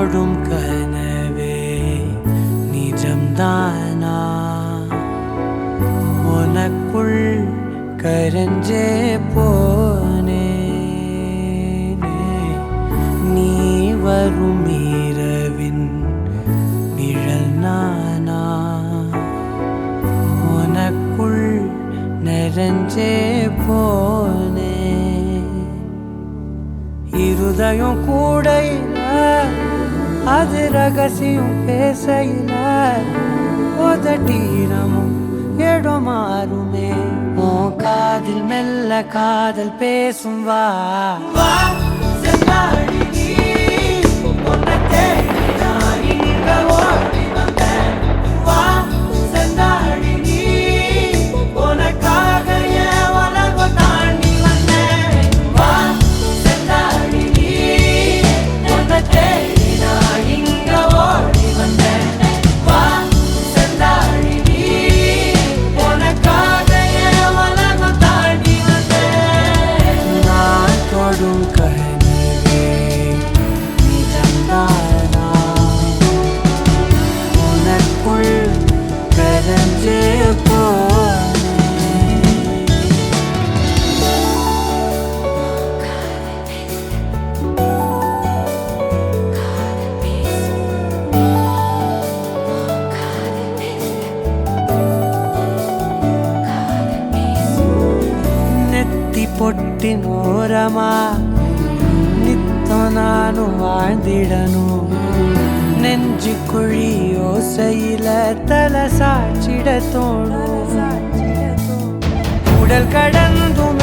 தொடும் கனவே நிஜம்தானா உனக்குள் கரஞ்சே போனே நீ வரும் இரவின் நிழல் நானா உனக்குள் நிறைஞ்சே போனே இருதயம் கூடையில அது ரகசியம் பேசையில உதட்டீரமும் இடம் மாறுமே உன் காதில் மெல்ல காதல் பேசும் வா செல்லாடி நீ உன்னை தேடி நான் இங்க ஓடி வந்தேன் வா செல்லாடி நீ உனக்காக என் உலகம் தாண்டி வந்தேன் வா செல்லாடி நீ உன்னை தேடி நான் இங்க ஓடி வந்தேன் வா செல்லாடி நீ உனக்காக என் உலகம் தாண்டி வந்தேன் நான் தொடும் கனவே நிஜம்தானா உனக்குள் கரஞ்சே போனே ನೆತ್ತಿ ಪೊಟ್ಟಿನೋರಮಾ ನಿತ್ಯ ನಾನು வாழ்ந்திடನು நெஞ்சு குழி ஓசையில தலை சாச்சிட தோணும் உடல் கடந்தும்